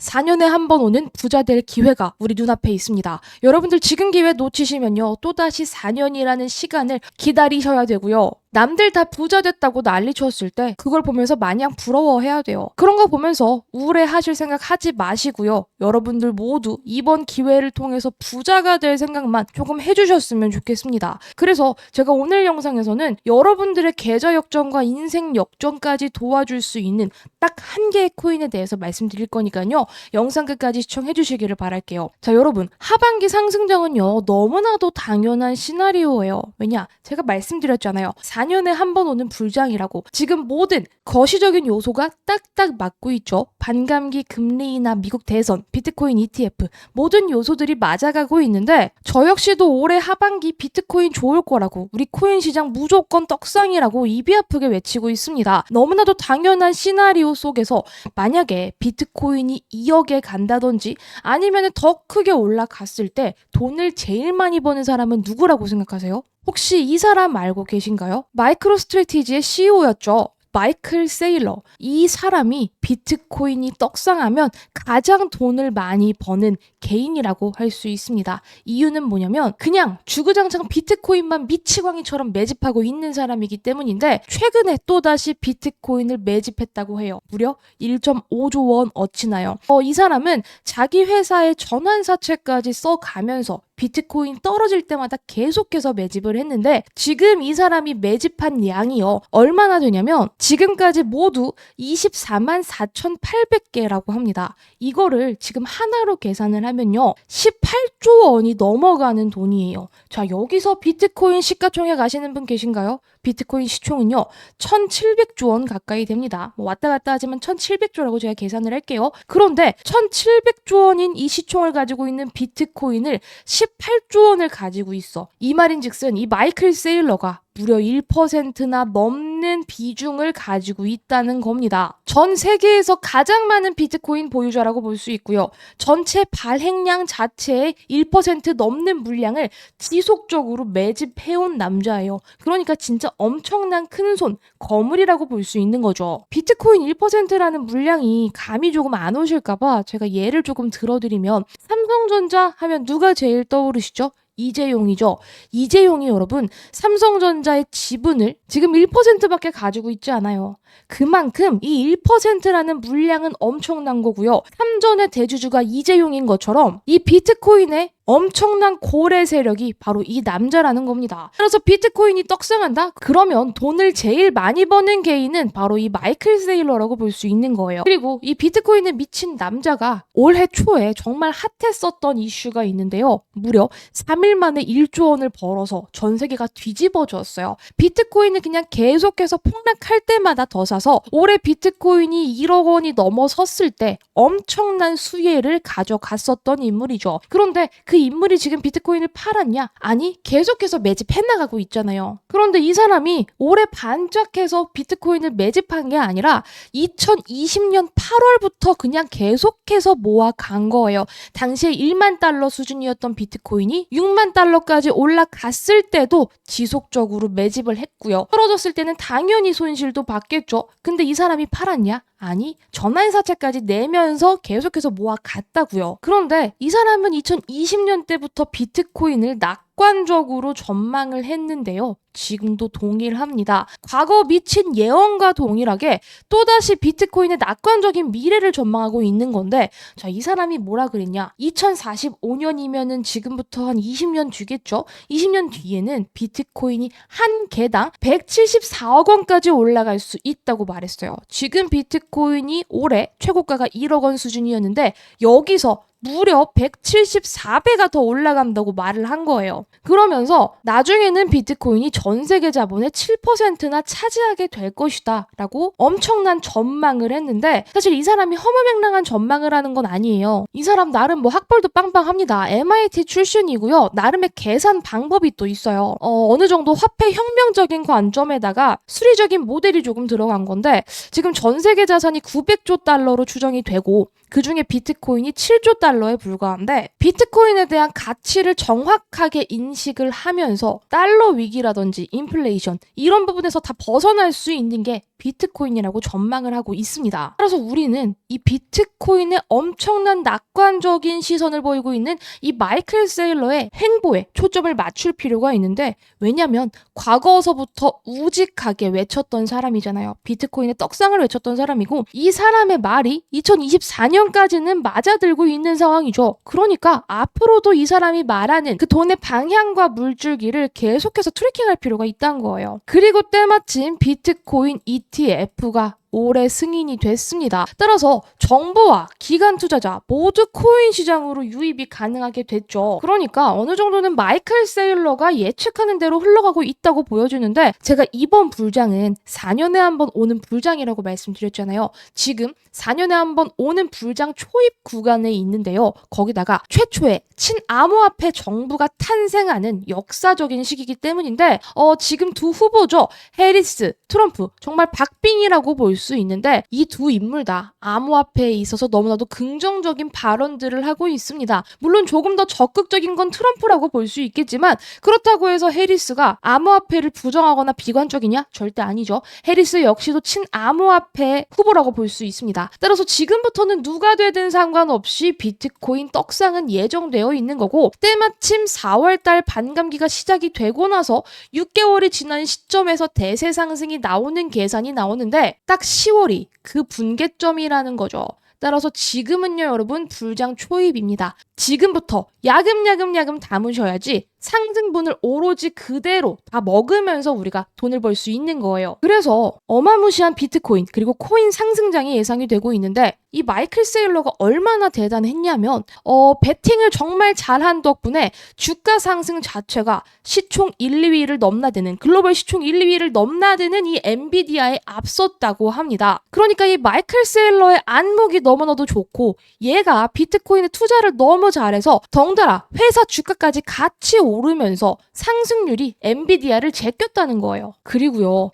4년에 한 번 오는 부자 될 기회가 우리 눈앞에 있습니다. 여러분들 지금 기회 놓치시면요. 또다시 4년이라는 시간을 기다리셔야 되고요. 남들 다 부자 됐다고 난리 쳤을 때 그걸 보면서 마냥 부러워해야 돼요. 그런 거 보면서 우울해하실 생각 하지 마시고요. 여러분들 모두 이번 기회를 통해서 부자가 될 생각만 조금 해주셨으면 좋겠습니다. 그래서 제가 오늘 영상에서는 여러분들의 계좌 역전과 인생 역전까지 도와줄 수 있는 딱 한 개의 코인에 대해서 말씀드릴 거니까요. 영상 끝까지 시청해 주시기를 바랄게요. 자, 여러분, 하반기 상승장은요. 너무나도 당연한 시나리오예요. 왜냐? 제가 말씀드렸잖아요. 4년에 한 번 오는 불장이라고. 지금 모든 거시적인 요소가 딱딱 맞고 있죠. 반감기, 금리 인하, 미국 대선, 비트코인 ETF 모든 요소들이 맞아가고 있는데 저 역시도 올해 하반기 비트코인 좋을 거라고 우리 코인 시장 무조건 떡상이라고 입이 아프게 외치고 있습니다. 너무나도 당연한 시나리오 속에서 만약에 비트코인이 2억에 간다든지 아니면 더 크게 올라갔을 때 돈을 제일 많이 버는 사람은 누구라고 생각하세요? 혹시 이 사람 알고 계신가요? 마이크로스트래티지의 CEO였죠. 마이클 세일러. 이 사람이 비트코인이 떡상하면 가장 돈을 많이 버는 개인이라고 할 수 있습니다. 이유는 뭐냐면 그냥 주구장창 비트코인만 미치광이처럼 매집하고 있는 사람이기 때문인데 최근에 또다시 비트코인을 매집했다고 해요. 무려 1.5조 원 어치나요. 이 사람은 자기 회사의 전환사채까지 써가면서 비트코인 떨어질 때마다 계속해서 매집을 했는데 지금 이 사람이 매집한 양이요. 얼마나 되냐면 지금까지 모두 24만 4,800개라고 합니다. 이거를 지금 하나로 계산을 하면요. 18조 원이 넘어가는 돈이에요. 자, 여기서 비트코인 시가총액 아시는 분 계신가요? 비트코인 시총은요. 1,700조 원 가까이 됩니다. 왔다 갔다 하지만 1,700조라고 제가 계산을 할게요. 그런데 1,700조 원인 이 시총을 가지고 있는 비트코인을 18조 원을 가지고 있어. 이 말인즉슨 이 마이클 세일러가 무려 1%나 넘는 비중을 가지고 있다는 겁니다. 전 세계에서 가장 많은 비트코인 보유자라고 볼 수 있고요. 전체 발행량 자체의 1% 넘는 물량을 지속적으로 매집해온 남자예요. 그러니까 진짜 엄청난 큰손, 거물이라고 볼 수 있는 거죠. 비트코인 1%라는 물량이 감이 조금 안 오실까봐 제가 예를 조금 들어드리면 삼성전자 하면 누가 제일 떠오르시죠? 이재용이죠. 이재용이 여러분 삼성전자의 지분을 지금 1%밖에 가지고 있지 않아요. 그만큼 이 1%라는 물량은 엄청난 거고요. 삼전의 대주주가 이재용인 것처럼 이 비트코인의 엄청난 고래 세력이 바로 이 남자라는 겁니다. 그래서 비트코인이 떡상한다? 그러면 돈을 제일 많이 버는 개인은 바로 이 마이클 세일러라고 볼 수 있는 거예요. 그리고 이 비트코인에 미친 남자가 올해 초에 정말 핫했었던 이슈가 있는데요. 무려 3일 만에 1조 원을 벌어서 전 세계가 뒤집어졌어요. 비트코인은 그냥 계속해서 폭락할 때마다 더 사서 올해 비트코인이 1억 원이 넘어섰을 때 엄청난 수혜를 가져갔었던 인물이죠. 그런데 그 인물이 지금 비트코인을 팔았냐? 아니, 계속해서 매집해 나가고 있잖아요. 그런데 이 사람이 올해 반짝해서 비트코인을 매집한 게 아니라 2020년 8월부터 그냥 계속해서 모아간 거예요. 당시에 1만 달러 수준이었던 비트코인이 6만 달러까지 올라갔을 때도 지속적으로 매집을 했고요. 떨어졌을 때는 당연히 손실도 받겠죠. 근데 이 사람이 팔았냐? 아니, 전환사채까지 내면서 계속해서 모아갔다고요. 그런데 이 사람은 2020년 때부터 비트코인을 낙관적으로 전망을 했는데요. 지금도 동일합니다. 과거 미친 예언과 동일하게 또다시 비트코인의 낙관적인 미래를 전망하고 있는 건데 자, 이 사람이 뭐라 그랬냐? 2045년이면은 지금부터 한 20년 뒤겠죠? 20년 뒤에는 비트코인이 한 개당 174억 원까지 올라갈 수 있다고 말했어요. 지금 비트코인이 올해 최고가가 1억 원 수준이었는데 여기서 무려 174배가 더 올라간다고 말을 한 거예요. 그러면서 나중에는 비트코인이 전 세계 자본의 7%나 차지하게 될 것이다 라고 엄청난 전망을 했는데 사실 이 사람이 허무맹랑한 전망을 하는 건 아니에요. 이 사람 나름 뭐 학벌도 빵빵합니다. MIT 출신이고요. 나름의 계산 방법이 또 있어요. 어느 정도 화폐 혁명적인 관점에다가 수리적인 모델이 조금 들어간 건데 지금 전 세계 자산이 900조 달러로 추정이 되고 그중에 비트코인이 7조 달러 $1달러에 불과한데 비트코인에 대한 가치를 정확하게 인식을 하면서 달러 위기라든지 인플레이션 이런 부분에서 다 벗어날 수 있는 게 비트코인이라고 전망을 하고 있습니다. 따라서 우리는 이 비트코인의 엄청난 낙관적인 시선을 보이고 있는 이 마이클 세일러의 행보에 초점을 맞출 필요가 있는데, 왜냐면 과거서부터 우직하게 외쳤던 사람이잖아요. 비트코인의 떡상을 외쳤던 사람이고, 이 사람의 말이 2024년까지는 맞아들고 있는 상황이죠. 그러니까 앞으로도 이 사람이 말하는 그 돈의 방향과 물줄기를 계속해서 트래킹할 필요가 있다는 거예요. 그리고 때마침 비트코인 ETF가 올해 승인이 됐습니다. 따라서 정부와 기관 투자자 모두 코인 시장으로 유입이 가능하게 됐죠. 그러니까 어느 정도는 마이클 세일러가 예측하는 대로 흘러가고 있다고 보여주는데, 제가 이번 불장은 4년에 한 번 오는 불장이라고 말씀드렸잖아요. 지금 4년에 한 번 오는 불장 초입 구간에 있는데요. 거기다가 최초의 친암호화폐 정부가 탄생하는 역사적인 시기이기 때문인데, 지금 두 후보죠. 해리스, 트럼프, 정말 박빙이라고 볼 수 있는데, 이 두 인물 다 암호화폐에 있어서 너무나도 긍정적인 발언들을 하고 있습니다. 물론 조금 더 적극적인 건 트럼프라고 볼 수 있겠지만, 그렇다고 해서 해리스가 암호화폐를 부정하거나 비관적이냐? 절대 아니죠. 해리스 역시도 친암호화폐 후보라고 볼 수 있습니다. 따라서 지금부터는 누가 되든 상관없이 비트코인 떡상은 예정되어 있는 거고, 때마침 4월달 반감기가 시작이 되고 나서 6개월이 지난 시점에서 대세 상승이 나오는 계산이 나오는데, 딱 10월이 그 분계점이라는 거죠. 따라서 지금은요, 여러분, 불장 초입입니다. 지금부터 야금야금 담으셔야지 상승분을 오로지 그대로 다 먹으면서 우리가 돈을 벌 수 있는 거예요. 그래서 어마무시한 비트코인 그리고 코인 상승장이 예상이 되고 있는데, 이 마이클 세일러가 얼마나 대단했냐면 베팅을 정말 잘한 덕분에 주가 상승 자체가 시총 1, 2위를 넘나드는, 글로벌 시총 1, 2위를 넘나드는 이 엔비디아에 앞섰다고 합니다. 그러니까 이 마이클 세일러의 안목이 너무나도 좋고, 얘가 비트코인에 투자를 너무 잘해서 덩달아 회사 주가까지 같이 오르면서 상승률이 엔비디아를 제꼈다는 거예요. 그리고요,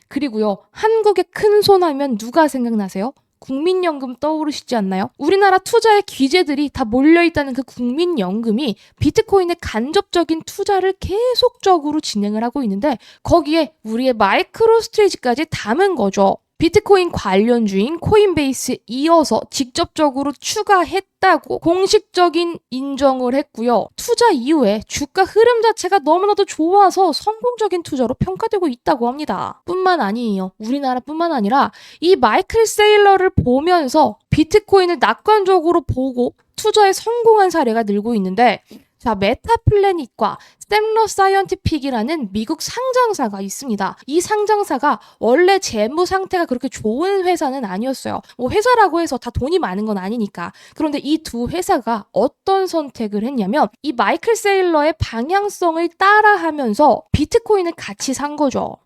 한국의 큰 손하면 누가 생각나세요? 국민연금 떠오르시지 않나요? 우리나라 투자의 귀재들이 다 몰려있다는 그 국민연금이 비트코인의 간접적인 투자를 계속적으로 진행을 하고 있는데, 거기에 우리의 마이크로 스트레이지까지 담은 거죠. 비트코인 관련주인 코인베이스에 이어서 직접적으로 추가했다고 공식적인 인정을 했고요. 투자 이후에 주가 흐름 자체가 너무나도 좋아서 성공적인 투자로 평가되고 있다고 합니다. 뿐만 아니에요. 우리나라뿐만 아니라 이 마이클 세일러를 보면서 비트코인을 낙관적으로 보고 투자에 성공한 사례가 늘고 있는데, 자, 메타플래닛과 스템러 사이언티픽이라는 미국 상장사가 있습니다. 이 상장사가 원래 재무 상태가 그렇게 좋은 회사는 아니었어요. 뭐 회사라고 해서 다 돈이 많은 건 아니니까. 그런데 이 두 회사가 어떤 선택을 했냐면, 이 마이클 세일러의 방향성을 따라하면서 비트코인을 같이 산 거죠.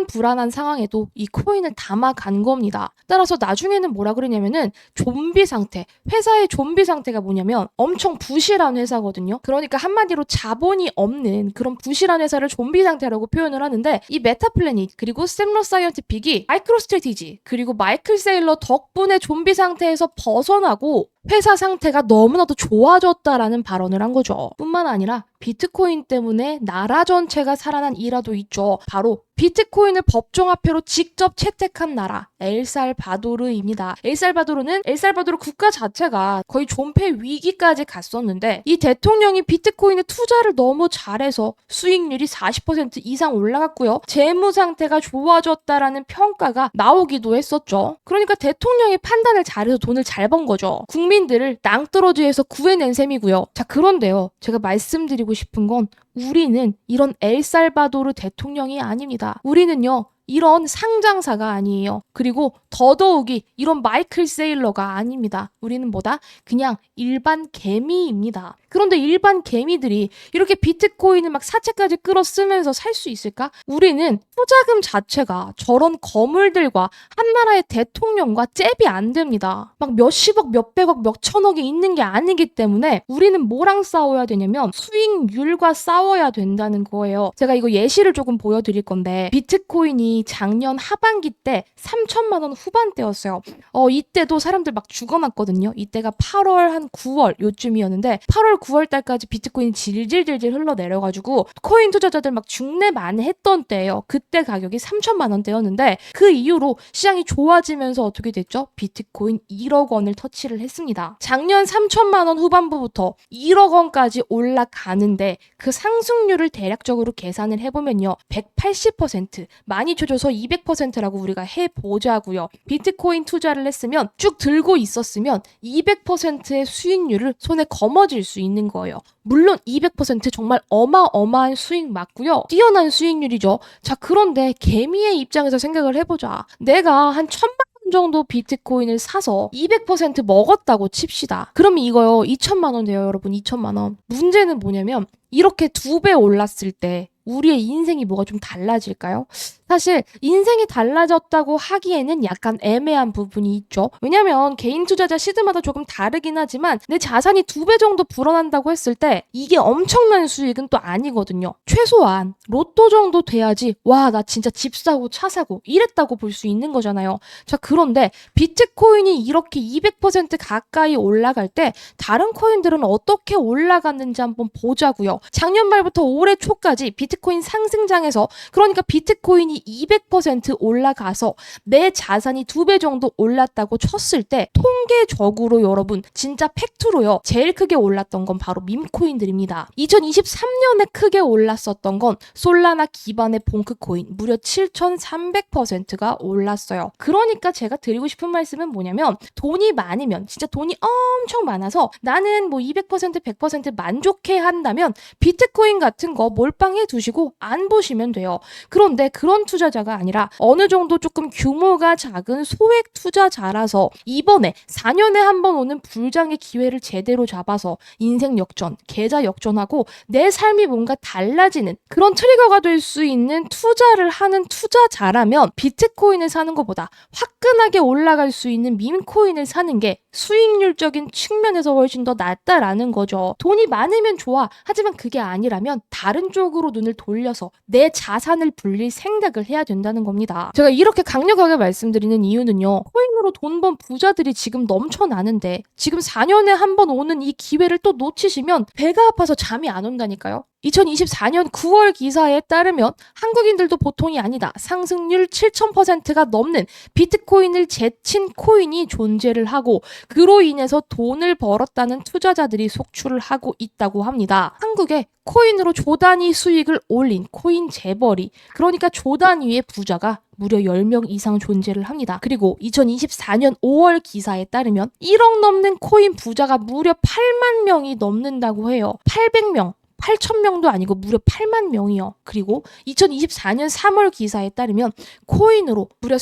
불안한 상황에도 이 코인을 담아간 겁니다. 따라서 나중에는 뭐라 그러냐면은 좀비 상태, 회사의 좀비 상태가 뭐냐면 엄청 부실한 회사거든요. 그러니까 한마디로 자본이 없는 그런 부실한 회사를 좀비 상태라고 표현을 하는데, 이 메타플래닛 그리고 스템러 사이언티픽이 마이크로 스트래티지 그리고 마이클 세일러 덕분에 좀비 상태에서 벗어나고 회사 상태가 너무나도 좋아졌다라는 발언을 한 거죠. 뿐만 아니라 비트코인 때문에 나라 전체가 살아난 일화도 있죠. 바로 비트코인을 법정화폐로 직접 채택한 나라 엘살바도르입니다. 엘살바도르 국가 자체가 거의 존폐 위기까지 갔었는데, 이 대통령이 비트코인에 투자를 너무 잘해서 수익률이 40% 이상 올라갔고요. 재무 상태가 좋아졌다라는 평가가 나오기도 했었죠. 그러니까 대통령이 판단을 잘해서 돈을 잘 번 거죠. 국민들을 낭떠러지에서 구해낸 셈이고요. 자, 그런데요, 제가 말씀드리고 싶은 건 우리는 이런 엘살바도르 대통령이 아닙니다. 우리는요, 이런 상장사가 아니에요. 그리고 더더욱이 이런 마이클 세일러가 아닙니다. 우리는 뭐다? 그냥 일반 개미입니다. 그런데 일반 개미들이 이렇게 비트코인을 막 사채까지 끌어쓰면서 살 수 있을까? 우리는 투자금 자체가 저런 거물들과 한 나라의 대통령과 잽이 안 됩니다. 막 몇십억, 몇백억, 몇천억이 있는 게 아니기 때문에 우리는 뭐랑 싸워야 되냐면 수익률과 싸워야 된다는 거예요. 제가 이거 예시를 조금 보여드릴 건데, 비트코인이 비트코인이 작년 하반기 때 3천만 원 후반대였어요. 이때도 사람들 막 죽어났거든요. 이때가 8월 한 9월 요쯤이었는데 8월 9월 달까지 비트코인이 질질질질 흘러내려가지고 코인 투자자들 막 중내 많이 했던 때예요. 그때 가격이 3천만 원대였는데 그 이후로 시장이 좋아지면서 어떻게 됐죠? 비트코인 1억 원을 터치를 했습니다. 작년 3천만 원 후반부부터 1억 원까지 올라가는데 그 상승률을 대략적으로 계산을 해보면요. 180%, 많이 쳐줘서 200%라고 우리가 해보자고요. 비트코인 투자를 했으면 쭉 들고 있었으면 200%의 수익률을 손에 거머쥘 수 있는 거예요. 물론 200% 정말 어마어마한 수익 맞고요. 뛰어난 수익률이죠. 자, 그런데 개미의 입장에서 생각을 해보자. 내가 한 1,000만 원 정도 비트코인을 사서 200% 먹었다고 칩시다. 그럼 이거요. 2천만 원 돼요, 여러분. 2천만 원. 문제는 뭐냐면 이렇게 2배 올랐을 때 우리의 인생이 뭐가 좀 달라질까요? 사실 인생이 달라졌다고 하기에는 약간 애매한 부분이 있죠. 왜냐면 개인 투자자 시드마다 조금 다르긴 하지만 내 자산이 2배 정도 불어난다고 했을 때 이게 엄청난 수익은 또 아니거든요. 최소한 로또 정도 돼야지 와, 나 진짜 집 사고 차 사고 이랬다고 볼 수 있는 거잖아요. 자, 그런데 비트코인이 이렇게 200% 가까이 올라갈 때 다른 코인들은 어떻게 올라갔는지 한번 보자고요. 작년 말부터 올해 초까지 비트코인 상승장에서, 그러니까 비트코인이 200% 올라가서 내 자산이 2배 정도 올랐다고 쳤을 때 통계적으로 여러분 진짜 팩트로요. 제일 크게 올랐던 건 바로 밈코인들입니다. 2023년에 크게 올랐었던 건 솔라나 기반의 봉크코인 무려 7,300%가 올랐어요. 그러니까 제가 드리고 싶은 말씀은 뭐냐면 돈이 많으면, 진짜 돈이 엄청 많아서 나는 뭐 200% 100% 만족해 한다면 비트코인 같은 거 몰빵해 두시고 안 보시면 돼요. 그런데 그런 투자자가 아니라 어느 정도 조금 규모가 작은 소액 투자자라서 이번에 4년에 한 번 오는 불장의 기회를 제대로 잡아서 인생 역전, 계좌 역전하고 내 삶이 뭔가 달라지는 그런 트리거가 될 수 있는 투자를 하는 투자자라면 비트코인을 사는 것보다 화끈하게 올라갈 수 있는 밈코인을 사는 게 수익률적인 측면에서 훨씬 더 낫다라는 거죠. 돈이 많으면 좋아. 하지만 그게 아니라면 다른 쪽으로 눈을 돌려서 내 자산을 불릴 생각을 해야 된다는 겁니다. 제가 이렇게 강력하게 말씀드리는 이유는요. 코인으로 돈 번 부자들이 지금 넘쳐나는데 지금 4년에 한 번 오는 이 기회를 또 놓치시면 배가 아파서 잠이 안 온다니까요. 2024년 9월 기사에 따르면 한국인들도 보통이 아니다. 상승률 7000%가 넘는 비트코인을 제친 코인이 존재를 하고 그로 인해서 돈을 벌었다는 투자자들이 속출을 하고 있다고 합니다. 한국에 코인으로 조단위 수익을 올린 코인 재벌이, 그러니까 조단위의 부자가 무려 10명 이상 존재를 합니다. 그리고 2024년 5월 기사에 따르면 1억 넘는 코인 부자가 무려 8만 명이 넘는다고 해요. 800명. 8,000명도 아니고 무려 8만 명이요. 그리고 2024년 3월 기사에 따르면 코인으로 무려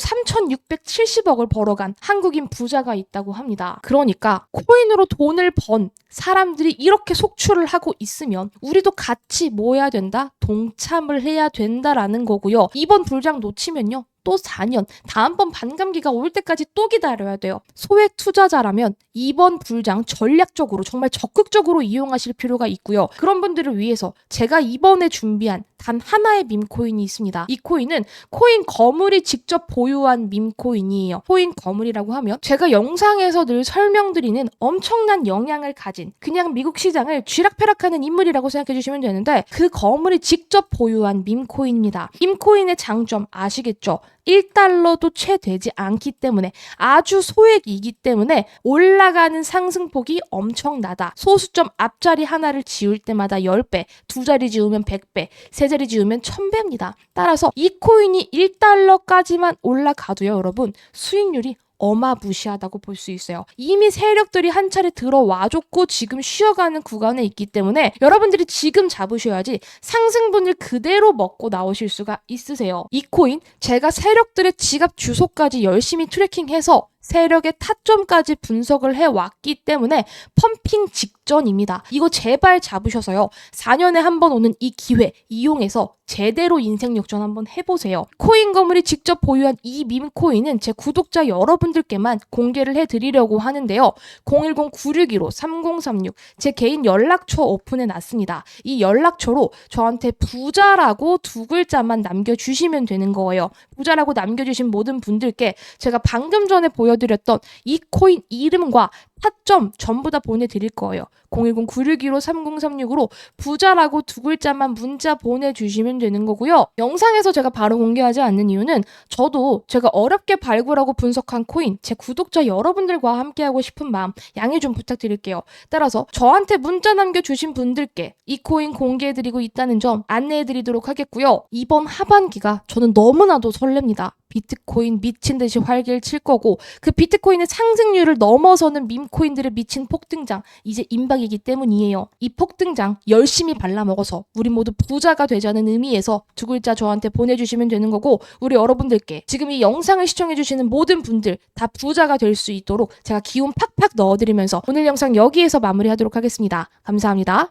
3,670억을 벌어간 한국인 부자가 있다고 합니다. 그러니까 코인으로 돈을 번 사람들이 이렇게 속출을 하고 있으면 우리도 같이 뭐 해야 된다? 동참을 해야 된다라는 거고요. 이번 불장 놓치면요. 또 4년, 다음번 반감기가 올 때까지 또 기다려야 돼요. 소액 투자자라면 이번 불장 전략적으로 정말 적극적으로 이용하실 필요가 있고요. 그런 분들을 위해서 제가 이번에 준비한 단 하나의 밈코인이 있습니다. 이 코인은 코인 거물이 직접 보유한 밈코인이에요. 코인 거물이라고 하면 제가 영상에서 늘 설명드리는 엄청난 영향을 가진 그냥 미국 시장을 쥐락펴락하는 인물이라고 생각해 주시면 되는데 그 거물이 직접 보유한 밈코인입니다. 밈코인의 장점 아시겠죠? 1달러도 채 되지 않기 때문에 아주 소액이기 때문에 올라가는 상승폭이 엄청나다. 소수점 앞자리 하나를 지울 때마다 10배, 두 자리 지우면 100배, 세 자리 지우면 1000배입니다. 따라서 이 코인이 1달러까지만 올라가도요, 여러분, 수익률이 어마무시하다고 볼 수 있어요. 이미 세력들이 한 차례 들어와줬고 지금 쉬어가는 구간에 있기 때문에 여러분들이 지금 잡으셔야지 상승분을 그대로 먹고 나오실 수가 있으세요. 이 코인 제가 세력들의 지갑 주소까지 열심히 트래킹해서 세력의 타점까지 분석을 해왔기 때문에 펌핑 직전입니다. 이거 제발 잡으셔서요. 4년에 한 번 오는 이 기회 이용해서 제대로 인생 역전 한번 해보세요. 코인 거물이 직접 보유한 이 밈코인은 제 구독자 여러분들께만 공개를 해드리려고 하는데요. 010-961-3036 제 개인 연락처 오픈해놨습니다. 이 연락처로 저한테 부자라고 2글자만 남겨주시면 되는 거예요. 부자라고 남겨주신 모든 분들께 제가 방금 전에 보여드렸던 이 코인 이름과 타점 전부 다 보내드릴 거예요. 010-961-3036으로 부자라고 2글자만 문자 보내주시면 되는 거고요. 영상에서 제가 바로 공개하지 않는 이유는 저도 제가 어렵게 발굴하고 분석한 코인 제 구독자 여러분들과 함께하고 싶은 마음 양해 좀 부탁드릴게요. 따라서 저한테 문자 남겨주신 분들께 이 코인 공개해드리고 있다는 점 안내해드리도록 하겠고요. 이번 하반기가 저는 너무나도 설렙니다. 비트코인 미친 듯이 활기를 칠 거고 그 비트코인의 상승률을 넘어서는 밈코인들의 미친 폭등장 이제 임박이기 때문이에요. 이 폭등장 열심히 발라먹어서 우리 모두 부자가 되자는 의미에서 2글자 저한테 보내주시면 되는 거고 우리 여러분들께 지금 이 영상을 시청해주시는 모든 분들 다 부자가 될 수 있도록 제가 기운 팍팍 넣어드리면서 오늘 영상 여기에서 마무리하도록 하겠습니다. 감사합니다.